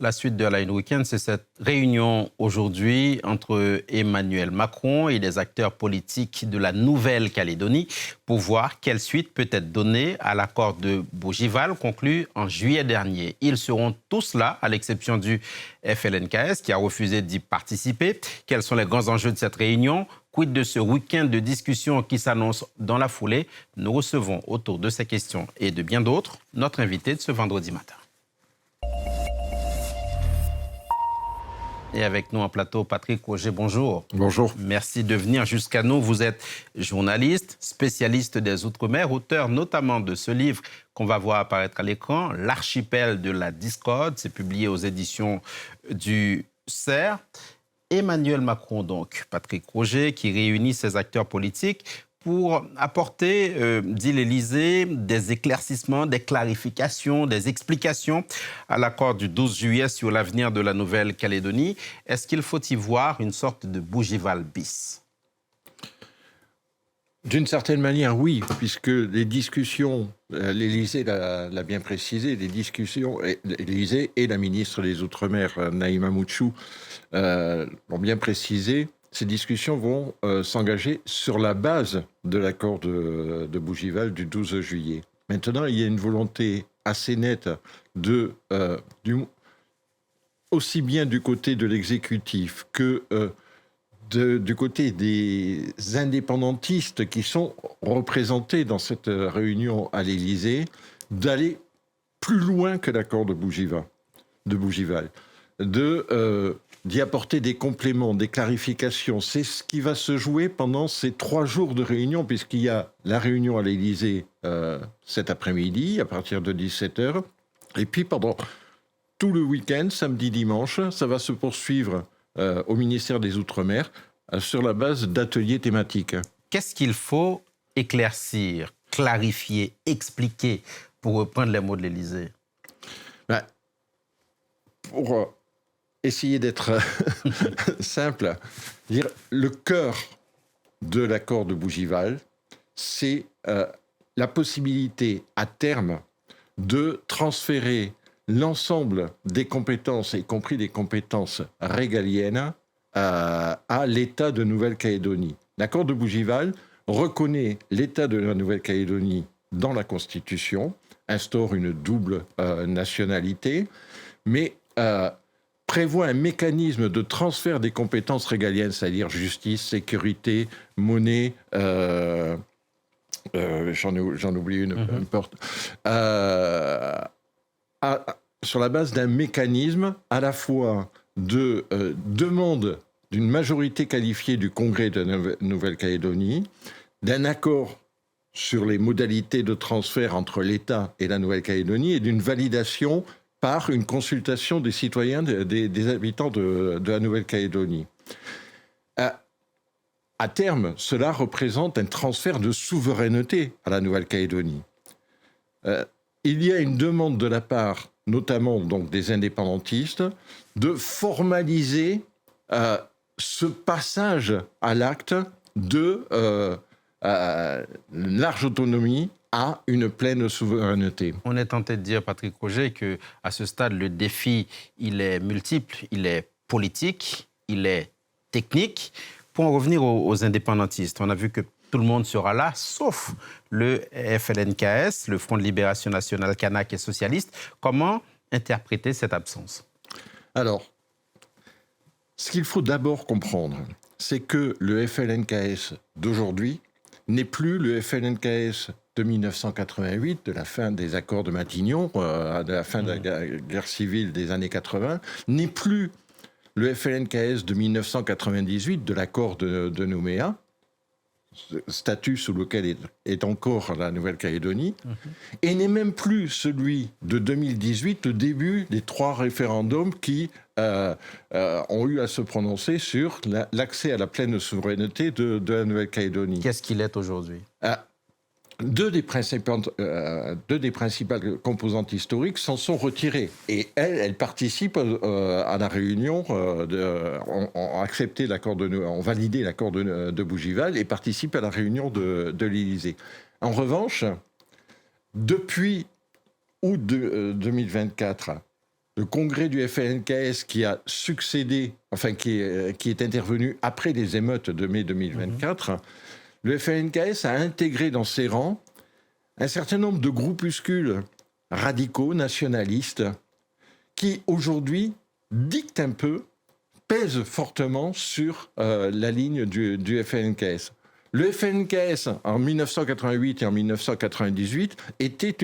La suite de Line Weekend, c'est cette réunion aujourd'hui entre Emmanuel Macron et les acteurs politiques de la Nouvelle-Calédonie pour voir quelle suite peut être donnée à l'accord de Bougival conclu en juillet dernier. Ils seront tous là, à l'exception du FLNKS qui a refusé d'y participer. Quels sont les grands enjeux de cette réunion? Quid de ce week-end de discussion qui s'annonce dans la foulée? Nous recevons autour de ces questions et de bien d'autres notre invité de ce vendredi matin. Et avec nous en plateau, Patrick Roger, bonjour. Bonjour. Merci de venir jusqu'à nous. Vous êtes journaliste, spécialiste des Outre-mer, auteur notamment de ce livre qu'on va voir apparaître à l'écran, L'archipel de la discorde. C'est publié aux éditions du CERF. Emmanuel Macron, donc, Patrick Roger, qui réunit ses acteurs politiques pour apporter, dit l'Élysée, des éclaircissements, des clarifications, des explications à l'accord du 12 juillet sur l'avenir de la Nouvelle-Calédonie. Est-ce qu'il faut y voir une sorte de Bougival bis? D'une certaine manière, oui, puisque les discussions, l'Élysée l'a bien précisé, les discussions, l'Élysée et la ministre des Outre-mer, Naïma Moutchou, l'ont bien précisé. Ces discussions vont s'engager sur la base de l'accord de Bougival du 12 juillet. Maintenant, il y a une volonté assez nette aussi bien du côté de l'exécutif que du côté des indépendantistes qui sont représentés dans cette réunion à l'Élysée, d'aller plus loin que l'accord de Bougival, d'y apporter des compléments, des clarifications. C'est ce qui va se jouer pendant ces 3 jours de réunion, puisqu'il y a la réunion à l'Élysée cet après-midi, à partir de 17h. Et puis pendant tout le week-end, samedi, dimanche, ça va se poursuivre au ministère des Outre-mer sur la base d'ateliers thématiques. Qu'est-ce qu'il faut éclaircir, clarifier, expliquer, pour reprendre les mots de l'Élysée? Pour essayer d'être simple, dire le cœur de l'accord de Bougival, c'est la possibilité à terme de transférer l'ensemble des compétences, y compris des compétences régaliennes, à l'État de Nouvelle-Calédonie. L'accord de Bougival reconnaît l'État de la Nouvelle-Calédonie dans la Constitution, instaure une double nationalité, mais prévoit un mécanisme de transfert des compétences régaliennes, c'est-à-dire justice, sécurité, monnaie, j'en oublie une, peu importe, sur la base d'un mécanisme à la fois de demande d'une majorité qualifiée du Congrès de Nouvelle-Calédonie, d'un accord sur les modalités de transfert entre l'État et la Nouvelle-Calédonie et d'une validation par une consultation des citoyens, des habitants de la Nouvelle-Calédonie. À terme, cela représente un transfert de souveraineté à la Nouvelle-Calédonie. Il y a une demande de la part, notamment donc, des indépendantistes, de formaliser ce passage à l'acte de large autonomie à une pleine souveraineté. On est tenté de dire, Patrick Roger, qu'à ce stade, le défi, il est multiple, il est politique, il est technique. Pour en revenir aux indépendantistes, on a vu que tout le monde sera là, sauf le FLNKS, le Front de Libération Nationale Kanak et Socialiste. Comment interpréter cette absence? Alors, ce qu'il faut d'abord comprendre, c'est que le FLNKS d'aujourd'hui n'est plus le FLNKS de 1988, de la fin des accords de Matignon, de la fin de la guerre civile des années 80, n'est plus le FLNKS de 1998, de l'accord de Nouméa, statut sous lequel est encore la Nouvelle-Calédonie, et n'est même plus celui de 2018, le début des 3 référendums qui ont eu à se prononcer sur l'accès à la pleine souveraineté de la Nouvelle-Calédonie. Qu'est-ce qu'il est aujourd'hui? Deux des principales composantes historiques s'en sont retirées. Et elles participent à la réunion, ont accepté l'accord ont validé l'accord de Bougival et participent à la réunion de l'Élysée. En revanche, depuis août 2024, le congrès du FLNKS qui a succédé, enfin qui est intervenu après les émeutes de mai 2024, le FLNKS a intégré dans ses rangs un certain nombre de groupuscules radicaux, nationalistes, qui aujourd'hui dictent un peu, pèsent fortement sur la ligne du FLNKS. Le FLNKS, en 1988 et en 1998, était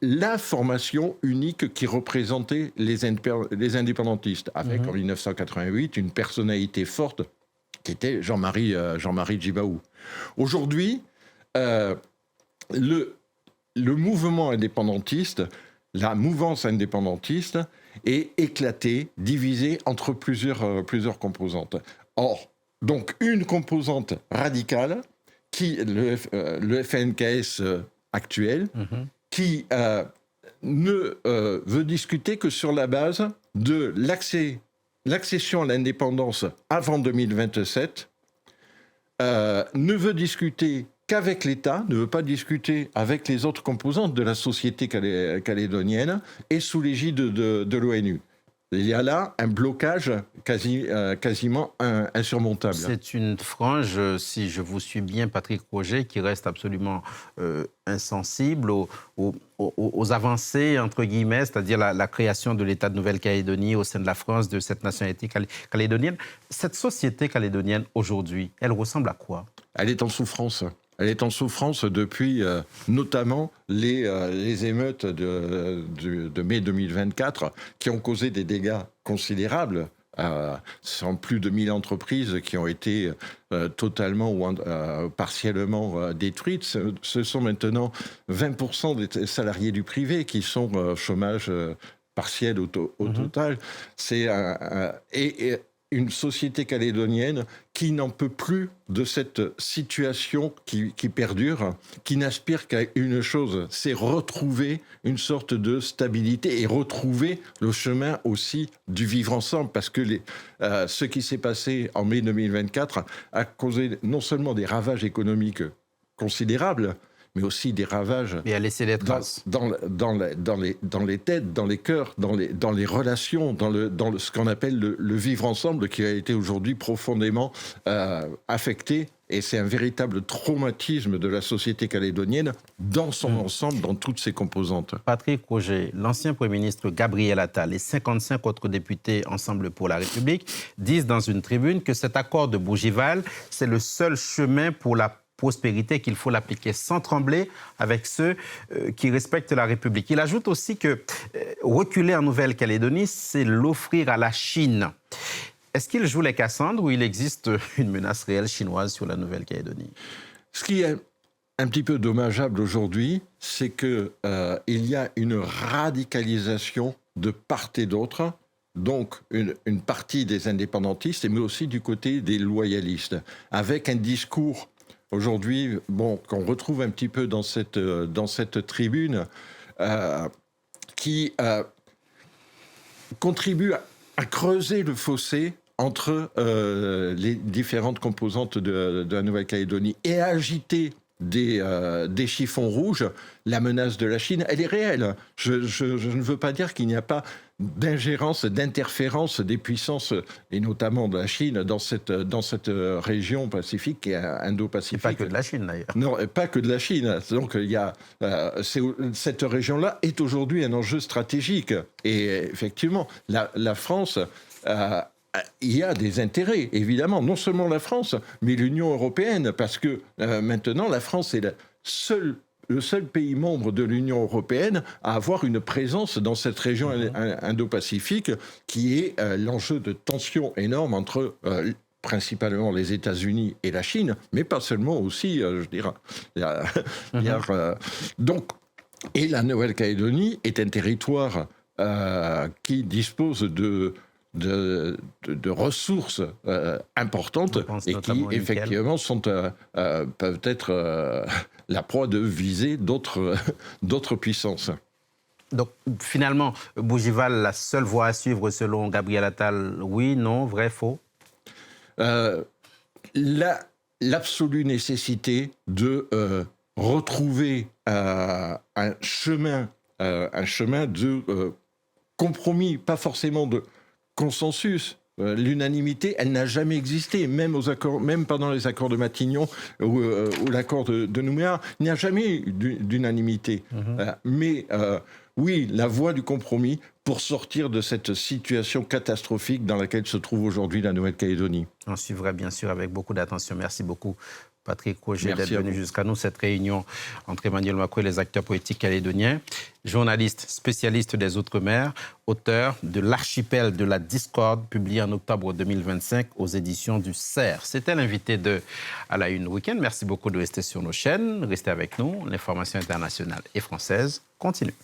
la formation unique qui représentait les indépendantistes, avec en 1988 une personnalité forte qui était Jean-Marie Djibaou. Aujourd'hui, le mouvement indépendantiste, la mouvance indépendantiste est éclatée, divisée entre plusieurs composantes. Or, donc une composante radicale, le FLNKS actuel, qui ne veut discuter que sur la base de l'accession à l'indépendance avant 2027, ne veut discuter qu'avec l'État, ne veut pas discuter avec les autres composantes de la société calédonienne et sous l'égide de l'ONU. Il y a là un blocage quasiment insurmontable. C'est une frange, si je vous suis bien, Patrick Roger, qui reste absolument insensible aux avancées, entre guillemets, c'est-à-dire la création de l'État de Nouvelle-Calédonie au sein de la France, de cette nationalité calédonienne. Cette société calédonienne, aujourd'hui, elle ressemble à quoi ? Elle est en souffrance. Elle est en souffrance depuis notamment les émeutes de mai 2024 qui ont causé des dégâts considérables. Ce sont plus de 1000 entreprises qui ont été totalement ou partiellement détruites. Ce sont maintenant 20% des salariés du privé qui sont au chômage partiel au total. C'est une société calédonienne qui n'en peut plus de cette situation qui perdure, qui n'aspire qu'à une chose, c'est retrouver une sorte de stabilité et retrouver le chemin aussi du vivre ensemble, parce que ce qui s'est passé en mai 2024 a causé non seulement des ravages économiques considérables, mais aussi des ravages et à laisser des traces dans les têtes, dans les cœurs, dans les relations, dans ce qu'on appelle le vivre ensemble, qui a été aujourd'hui profondément affecté. Et c'est un véritable traumatisme de la société calédonienne dans son ensemble, dans toutes ses composantes. Patrick Roger, l'ancien Premier ministre Gabriel Attal et 55 autres députés Ensemble pour la République disent dans une tribune que cet accord de Bougival, c'est le seul chemin pour la prospérité, qu'il faut l'appliquer sans trembler avec ceux qui respectent la République. Il ajoute aussi que reculer en Nouvelle-Calédonie, c'est l'offrir à la Chine. Est-ce qu'il joue les Cassandres ou il existe une menace réelle chinoise sur la Nouvelle-Calédonie ? Ce qui est un petit peu dommageable aujourd'hui, c'est qu'il y a une radicalisation de part et d'autre, donc une partie des indépendantistes, mais aussi du côté des loyalistes, avec un discours aujourd'hui, qu'on retrouve un petit peu dans cette tribune, qui contribue à creuser le fossé entre les différentes composantes de la Nouvelle-Calédonie et à agiter des chiffons rouges. La menace de la Chine, elle est réelle. Je ne veux pas dire qu'il n'y a pas d'ingérence, d'interférence des puissances, et notamment de la Chine, dans cette région pacifique et indo-pacifique. Et pas que de la Chine, d'ailleurs. Non, pas que de la Chine. Donc, cette région-là est aujourd'hui un enjeu stratégique. Et effectivement, la France... il y a des intérêts, évidemment, non seulement la France, mais l'Union européenne, parce que maintenant, la France est le seul pays membre de l'Union européenne à avoir une présence dans cette région indo-pacifique, qui est l'enjeu de tensions énormes entre principalement les États-Unis et la Chine, mais pas seulement aussi, je dirais. Donc, et la Nouvelle-Calédonie est un territoire qui dispose de ressources importantes et qui, effectivement, peuvent être la proie de visées d'autres puissances. Donc, finalement, Bougival, la seule voie à suivre selon Gabriel Attal, oui, non, vrai, faux ? L'absolue nécessité de retrouver un chemin de compromis, pas forcément de consensus. L'unanimité, elle n'a jamais existé, même pendant les accords de Matignon ou l'accord de Nouméa, il n'y a jamais eu d'unanimité. Mais oui, la voie du compromis pour sortir de cette situation catastrophique dans laquelle se trouve aujourd'hui la Nouvelle-Calédonie. On suivra bien sûr avec beaucoup d'attention. Merci beaucoup, Patrick Roger, d'être venu jusqu'à nous. Cette réunion entre Emmanuel Macron et les acteurs politiques calédoniens. Journaliste, spécialiste des Outre-mer, auteur de L'archipel de la discorde, publié en octobre 2025 aux éditions du CERF. C'était l'invité de À la Une Week-end. Merci beaucoup de rester sur nos chaînes. Restez avec nous. L'information internationale et française continue.